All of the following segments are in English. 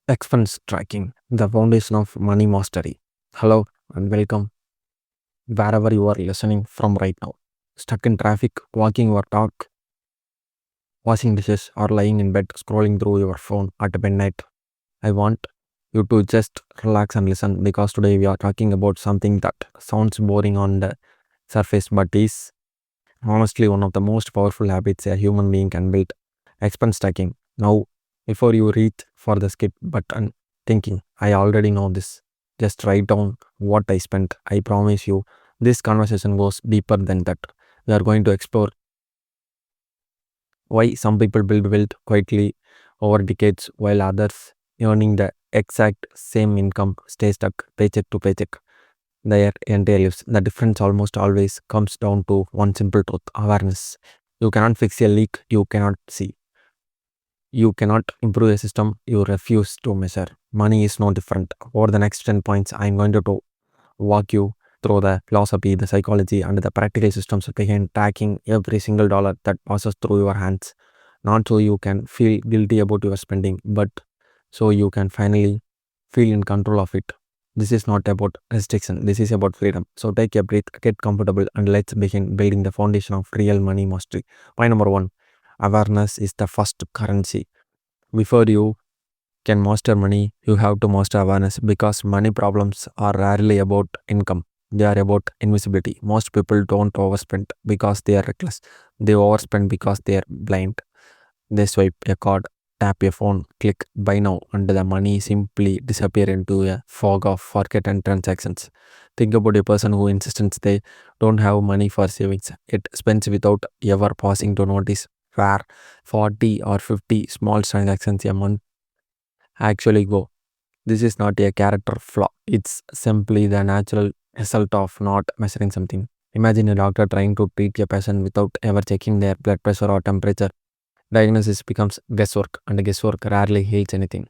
Expense tracking, the foundation of money mastery. Hello and welcome wherever you are listening from right now. Stuck in traffic, walking your dog, washing dishes, or lying in bed scrolling through your phone at midnight. I want you to just relax and listen because today we are talking about something that sounds boring on the surface but is honestly one of the most powerful habits a human being can build: expense tracking. Now, before you reach for the skip button thinking, I already know this, just write down what I spent. I promise you, this conversation goes deeper than that. We are going to explore why some people build wealth quietly over decades while others earning the exact same income stay stuck paycheck to paycheck their entire lives. The difference almost always comes down to one simple truth: awareness. You cannot fix a leak you cannot see. You cannot improve a system you refuse to measure. Money is no different. Over the next 10 points, I am going to walk you through the philosophy, the psychology, and the practical systems behind tracking every single dollar that passes through your hands. Not so you can feel guilty about your spending, but so you can finally feel in control of it. This is not about restriction, this is about freedom. So take a breath, get comfortable, and let's begin building the foundation of real money mastery. Point number one: awareness is the first currency. Before you can master money, you have to master awareness because money problems are rarely about income. They are about invisibility. Most people don't overspend because they are reckless. They overspend because they are blind. They swipe a card, tap a phone, click buy now, and the money simply disappear into a fog of forgotten transactions. Think about a person who insists they don't have money for savings. It spends without ever pausing to notice where 40 or 50 small transactions a month actually go. This is not a character flaw. It's simply the natural result of not measuring something. Imagine a doctor trying to treat a patient without ever checking their blood pressure or temperature. Diagnosis becomes guesswork, and guesswork rarely heals anything.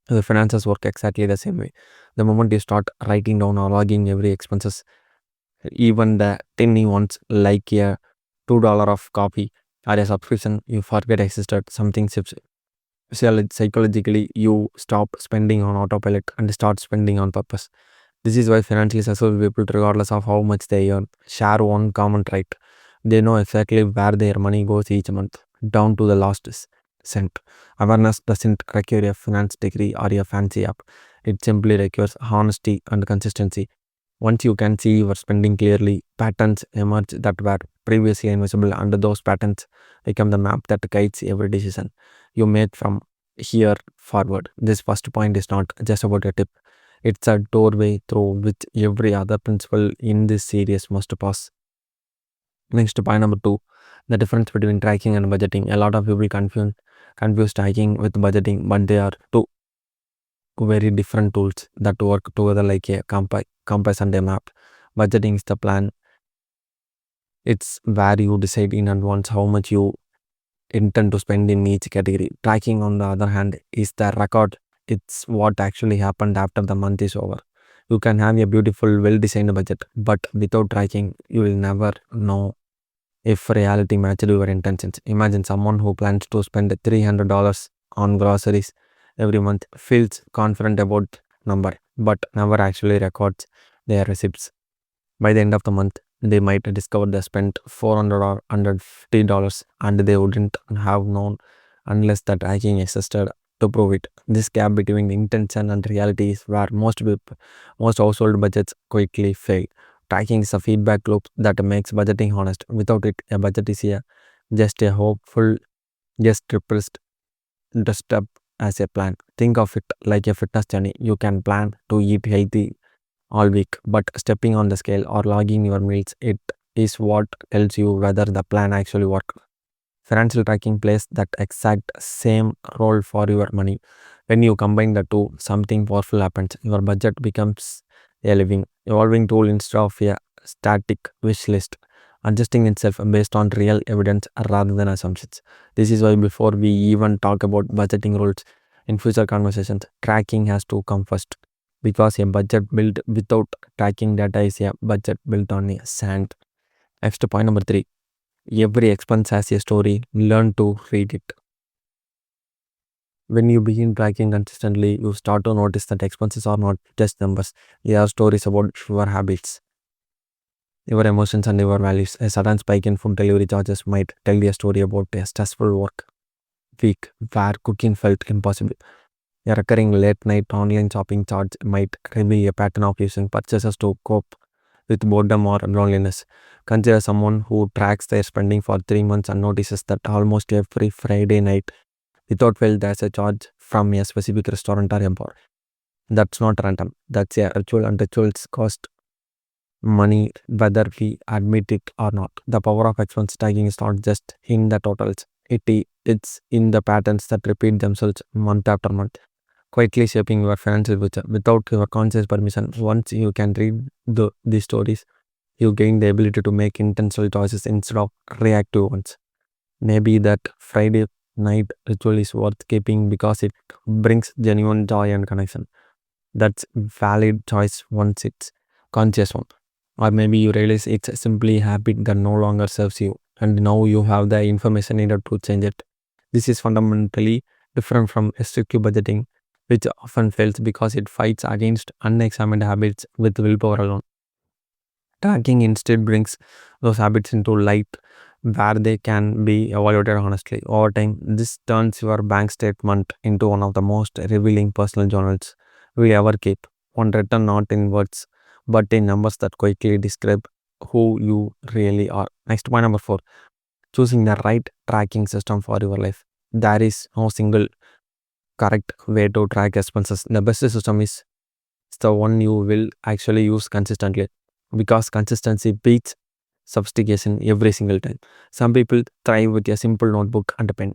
The finances work exactly the same way. The moment you start writing down or logging every expenses, even the tiny ones like a $2 of coffee or a subscription you forget existed, something shifts. Psychologically, you stop spending on autopilot and start spending on purpose. This is why financially successful people, regardless of how much they earn, share one common trait. They know exactly where their money goes each month, down to the last cent. Awareness doesn't require a finance degree or a fancy app. It simply requires honesty and consistency. Once you can see your spending clearly, patterns emerge that were previously invisible, and those patterns become the map that guides every decision you make from here forward. This first point is not just about a tip, it's a doorway through which every other principle in this series must pass. Next, point number two: the difference between tracking and budgeting. A lot of people confuse tracking with budgeting, but they are two very different tools that work together like a compass and a map. Budgeting is the plan. It's where you decide in advance how much you intend to spend in each category. Tracking, on the other hand, is the record. It's what actually happened after the month is over. You can have a beautiful, well designed budget, but without tracking, you will never know if reality matched your intentions. Imagine someone who plans to spend $300 on groceries every month, feels confident about number, but never actually records their receipts. By the end of the month, they might discover they spent $400 or $150 and they wouldn't have known unless the tracking existed to prove it. This gap between the intention and reality is where most household budgets quickly fail. Tracking is a feedback loop that makes budgeting honest. Without it, a budget is just a hopeful, just repressed dressed up as a plan. Think of it like a fitness journey. You can plan to eat healthy all week, but stepping on the scale or logging your meals, it is what tells you whether the plan actually worked. Financial tracking plays that exact same role for your money. When you combine the two, something powerful happens. Your budget becomes a living, evolving tool instead of a static wish list, adjusting itself based on real evidence rather than assumptions. This is why, before we even talk about budgeting rules in future conversations, tracking has to come first. Because a budget built without tracking data is a budget built on a sand. Next, point number three: every expense has a story. Learn to read it. When you begin tracking consistently, you start to notice that expenses are not just numbers, they are stories about your habits, your emotions, and your values. A sudden spike in food delivery charges might tell you a story about a stressful work week where cooking felt impossible. A recurring late night online shopping charge might reveal a pattern of using purchases to cope with boredom or loneliness. Consider someone who tracks their spending for 3 months and notices that almost every Friday night without fail there's a charge from a specific restaurant or a bar. That's not random. That's a ritual, and rituals cost money whether we admit it or not. The power of expense tracking is not just in the totals. It's in the patterns that repeat themselves month after month, quietly shaping your financial future without your conscious permission. Once you can read these stories, you gain the ability to make intentional choices instead of reactive ones. Maybe that Friday night ritual is worth keeping because it brings genuine joy and connection. That's valid choice once it's conscious one. Or maybe you realize it's simply a habit that no longer serves you, and now you have the information needed to change it. This is fundamentally different from restrictive budgeting, which often fails because it fights against unexamined habits with willpower alone. Tracking instead brings those habits into light where they can be evaluated honestly. Over time, this turns your bank statement into one of the most revealing personal journals we ever keep. One written not in words, but in numbers that quickly describe who you really are. Next point number 4, choosing the right tracking system for your life. There is no single correct way to track expenses. The best system is the one you will actually use consistently because consistency beats sophistication every single time. Some people thrive with a simple notebook and a pen,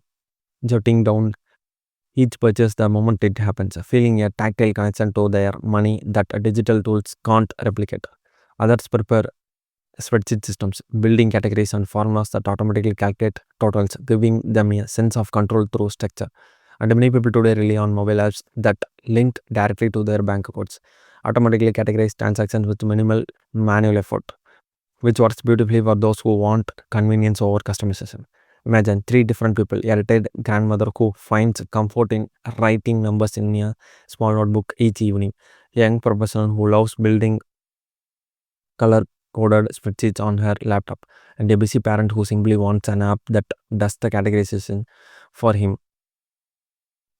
jotting down each purchase the moment it happens, feeling a tactile connection to their money that digital tools can't replicate. Others prepare spreadsheet systems, building categories and formulas that automatically calculate totals, giving them a sense of control through structure. And many people today rely on mobile apps that link directly to their bank accounts, automatically categorize transactions with minimal manual effort, which works beautifully for those who want convenience over customization. Imagine three different people: a retired grandmother who finds comfort in writing numbers in a small notebook each evening, a young professional who loves building color coded spreadsheets on her laptop, and a busy parent who simply wants an app that does the categorization for him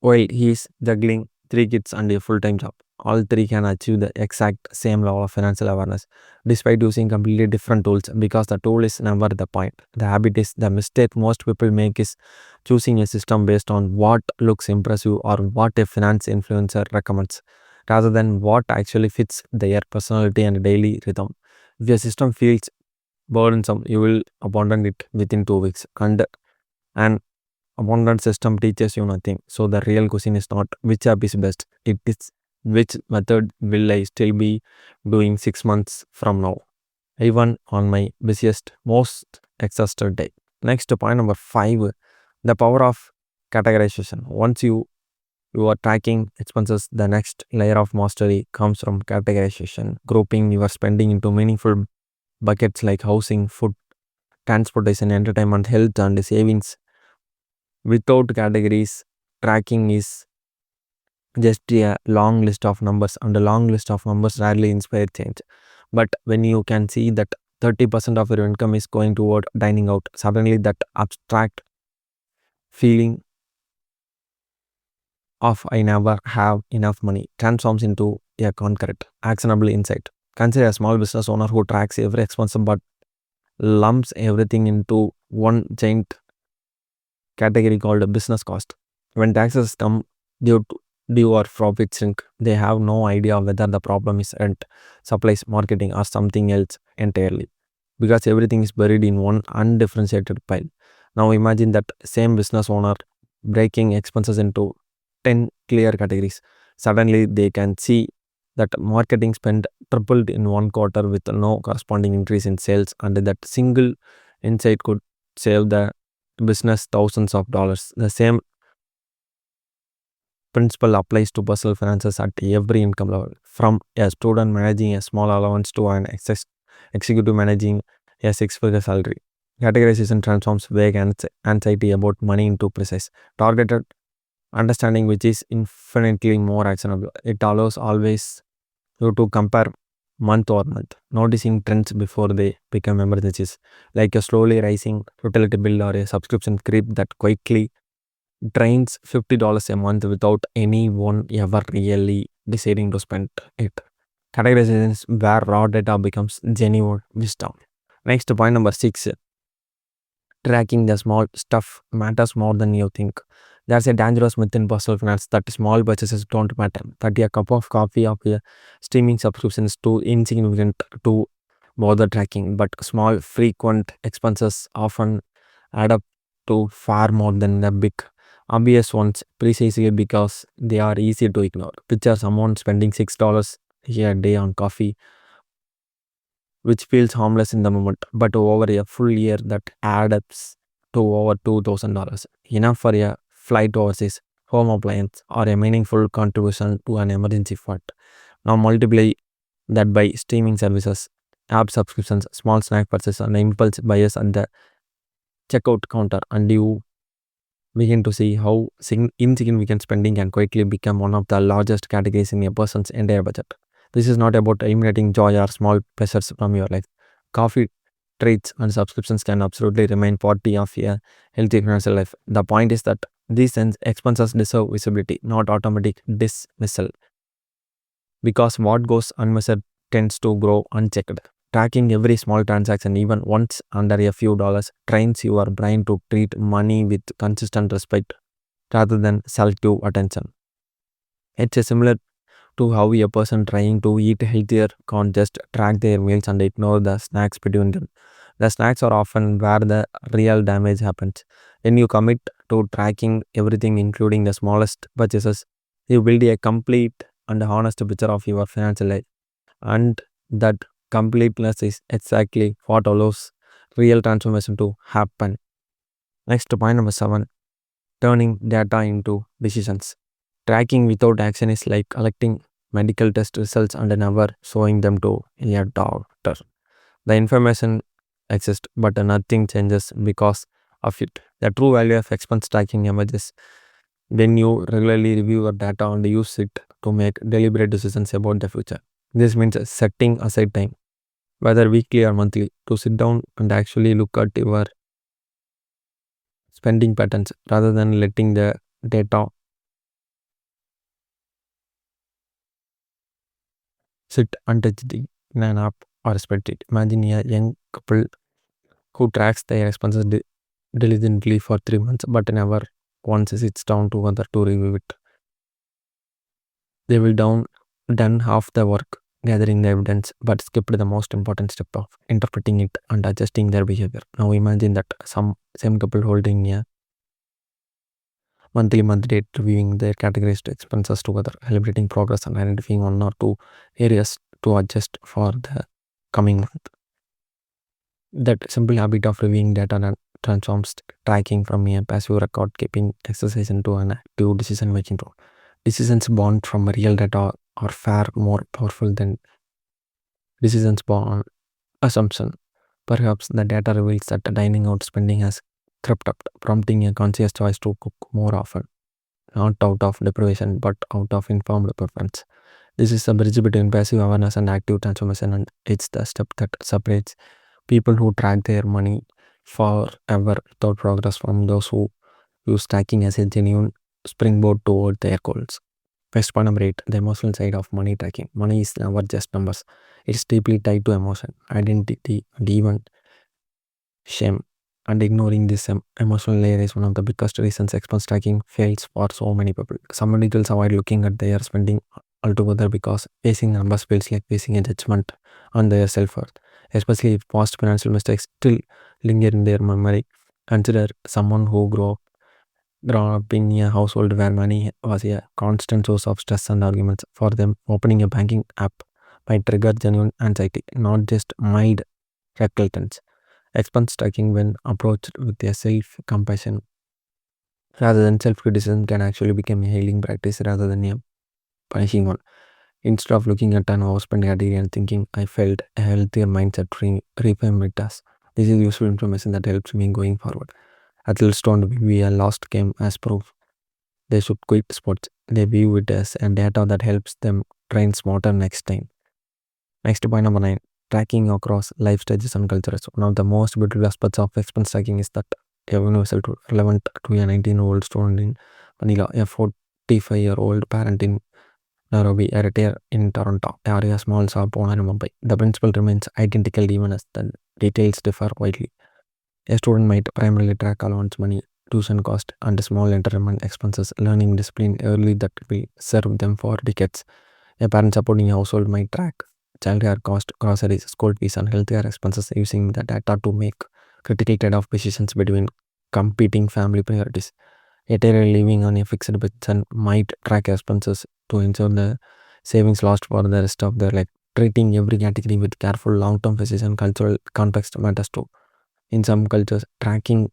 while he is juggling three kids and a full time job. All three can achieve the exact same level of financial awareness despite using completely different tools because the tool is never the point. The habit is the mistake most people make is choosing a system based on what looks impressive or what a finance influencer recommends rather than what actually fits their personality and daily rhythm. If your system feels burdensome, you will abandon it within 2 weeks. And an abundant system teaches you nothing. So the real question is not which app is best. It is which method will I still be doing 6 months from now, even on my busiest, most exhausted day. Next point number 5, the power of categorization. Once you are tracking expenses, the next layer of mastery comes from categorization, grouping your spending into meaningful buckets like housing, food, transportation, entertainment, health, and savings. Without categories, tracking is just a long list of numbers, and a long list of numbers rarely inspire change. But when you can see that 30% of your income is going toward dining out, suddenly that abstract feeling of I never have enough money transforms into a concrete, actionable insight. Consider a small business owner who tracks every expense but lumps everything into one giant category called business cost. When taxes come due or profit shrink, they have no idea whether the problem is rent, supplies, marketing, or something else entirely because everything is buried in one undifferentiated pile. Now imagine that same business owner breaking expenses into 10 clear categories. Suddenly they can see that marketing spend tripled in one quarter with no corresponding increase in sales, and that single insight could save the business thousands of dollars. The same principle applies to personal finances at every income level, from a student managing a small allowance to an executive managing a six-figure salary. Categorization transforms vague anxiety about money into precise, targeted understanding which is infinitely more actionable. It allows always you to compare month or month, noticing trends before they become emergencies, like a slowly rising utility bill or a subscription creep that quickly drains $50 a month without anyone ever really deciding to spend it. Categorization is where raw data becomes genuine wisdom. Next, point number six, tracking the small stuff matters more than you think. There's a dangerous myth in personal finance that small purchases don't matter, that a cup of coffee or a streaming subscription is too insignificant to bother tracking, but small, frequent expenses often add up to far more than the big, obvious ones, precisely because they are easy to ignore. Picture someone spending $6 a day on coffee, which feels harmless in the moment, but over a full year that adds up to over $2,000, enough for a flight overseas, home appliance, or a meaningful contribution to an emergency fund. Now multiply that by streaming services, app subscriptions, small snack purchases, and impulse buyers at the checkout counter, and you begin to see how insignificant spending can quickly become one of the largest categories in a person's entire budget. This is not about eliminating joy or small pleasures from your life. Coffee, treats, and subscriptions can absolutely remain part of a healthy financial life. The point is that these expenses deserve visibility, not automatic dismissal, because what goes unmeasured tends to grow unchecked. Tracking every small transaction, even once under a few dollars, trains your brain to treat money with consistent respect rather than selective attention. It's a similar to how a person trying to eat healthier can't just track their meals and ignore the snacks between them. The snacks are often where the real damage happens. When you commit to tracking everything, including the smallest purchases, you build a complete and honest picture of your financial life. And that completeness is exactly what allows real transformation to happen. Next, point number seven, turning data into decisions. Tracking without action is like collecting medical test results and never showing them to a doctor. The information exists, but nothing changes because of it. The true value of expense tracking emerges when you regularly review your data and use it to make deliberate decisions about the future. This means setting aside time, whether weekly or monthly, to sit down and actually look at your spending patterns rather than letting the data sit untouched in an app or a spreadsheet. Imagine a young couple who tracks their expenses diligently for 3 months but never once sits down together to review it. They will done half the work gathering the evidence but skipped the most important step of interpreting it and adjusting their behavior. Now imagine that some same couple holding a month date, reviewing their categorized expenses together, celebrating progress and identifying one or two areas to adjust for the coming month. That simple habit of reviewing data transforms tracking from a passive record keeping exercise into an active decision making role. Decisions born from real data are far more powerful than decisions born on assumption. Perhaps the data reveals that dining out spending has crept up, prompting a conscious choice to cook more often, not out of deprivation but out of informed preference. This is a bridge between passive awareness and active transformation, and it's the step that separates people who track their money forever without progress from those who use tracking as a genuine springboard toward their goals. Next, point number eight, the emotional side of money tracking. Money is never just numbers. It's deeply tied to emotion, identity, and even shame. And ignoring this emotional layer is one of the biggest reasons expense tracking fails for so many people. Some individuals avoid looking at their spending altogether because facing numbers feels like facing a judgment on their self-worth, especially if past financial mistakes still linger in their memory. Consider someone who grown up in a household where money was a constant source of stress and arguments. For them, opening a banking app might trigger genuine anxiety, not just mild reluctance. Expense tracking, when approached with a self-compassion rather than self-criticism, can actually become a healing practice rather than a punishing one. Instead of looking at an overspent category and thinking I felt a healthier mindset reframe it as this is useful information that helps me going forward. Athletes don't be a lost game as proof. They should quit sports. They view it as a data that helps them train smarter next time. Next point number 9, tracking across life stages and cultures. One of the most beautiful aspects of expense tracking is that a universal tool relevant to a 19-year-old student in Manila, a 45-year-old parent in Nairobi, a retailer in Toronto, or a small shop owner in Mumbai. The principle remains identical even as the details differ widely. A student might primarily track allowance money, tuition cost, and small entertainment expenses, learning discipline early that will serve them for decades. A parent supporting a household might track childcare cost, groceries, school fees, and healthcare expenses using the data to make critical trade-off decisions between competing family priorities. A tailor living on a fixed budget might track expenses to ensure the savings last for the rest of their life. Treating every category with careful long-term phases and cultural context matters too. In some cultures, tracking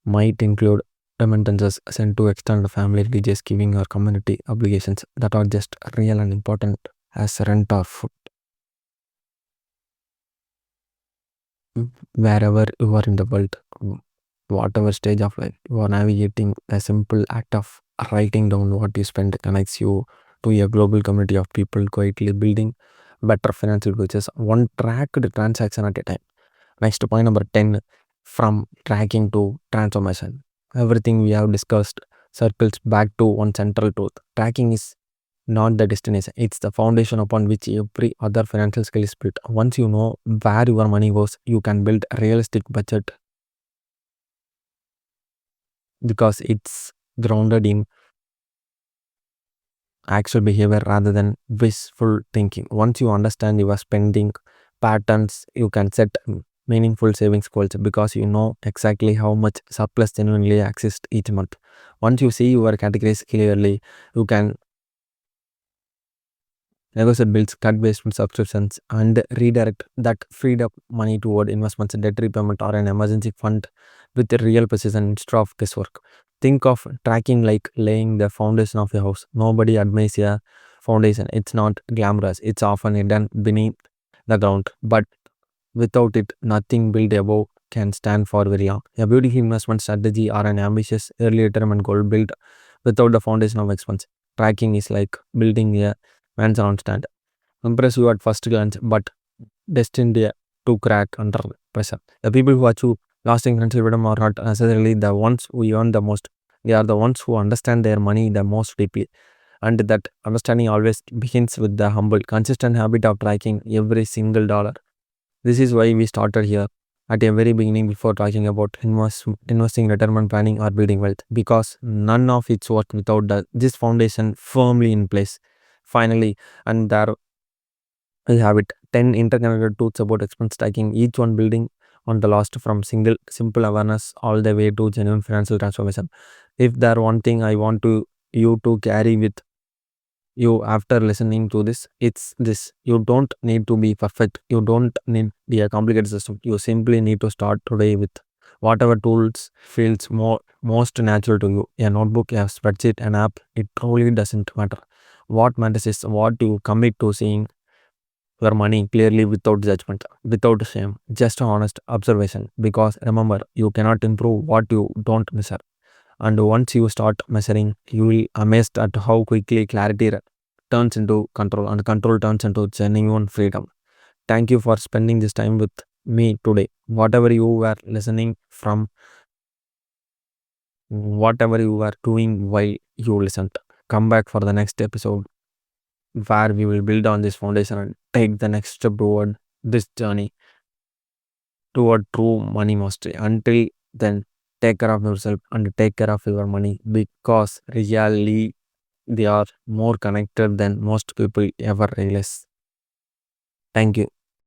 might include remittances sent to extended family, religious giving, or community obligations that are just real and important as rent or food. Wherever you are in the world, whatever stage of life you are navigating, a simple act of writing down what you spend connects you to a global community of people quietly building better financial futures, one tracked transaction at a time. Next point number 10, from tracking to transformation. Everything we have discussed circles back to one central truth. Tracking is not the destination, it's the foundation upon which every other financial skill is built. Once you know where your money goes, you can build a realistic budget because it's grounded in actual behavior rather than wishful thinking. Once you understand your spending patterns, you can set meaningful savings goals because you know exactly how much surplus genuinely exists each month. Once you see your categories clearly, you can negotiate bills, cut based subscriptions, and redirect that freed up money toward investments, debt repayment, or an emergency fund with real precision instead of guesswork. Think of tracking like laying the foundation of a house. Nobody admires a foundation. It's not glamorous. It's often hidden beneath the ground. But without it, nothing built above can stand for very long. A beautiful investment strategy or an ambitious early retirement goal built without the foundation of expense. Tracking is like building a man's stand. Impress you at first glance, but destined to crack under pressure. The people who achieve lasting financial freedom are not necessarily the ones who earn the most. They are the ones who understand their money the most deeply. And that understanding always begins with the humble, consistent habit of tracking every single dollar. This is why we started here at a very beginning before talking about investing, retirement planning, or building wealth, because none of it's work without this foundation firmly in place. Finally, and there we have it, 10 interconnected tools about expense tracking, each one building on the last, from single simple awareness all the way to genuine financial transformation. If there one thing I want to you to carry with you after listening to this, it's this: you don't need to be perfect, you don't need a complicated system, you simply need to start today with whatever tools feels most natural to you. A notebook, a spreadsheet, an app, it truly doesn't matter. What matters is what you commit to seeing your money clearly without judgment, without shame, just honest observation. Because remember, you cannot improve what you don't measure. And once you start measuring, you will amazed at how quickly clarity turns into control, and control turns into genuine freedom. Thank you for spending this time with me today. Whatever you were listening from, whatever you were doing while you listened, come back for the next episode where we will build on this foundation and take the next step toward this journey toward true money mastery. Until then, take care of yourself and take care of your money, because really they are more connected than most people ever realize. Thank you.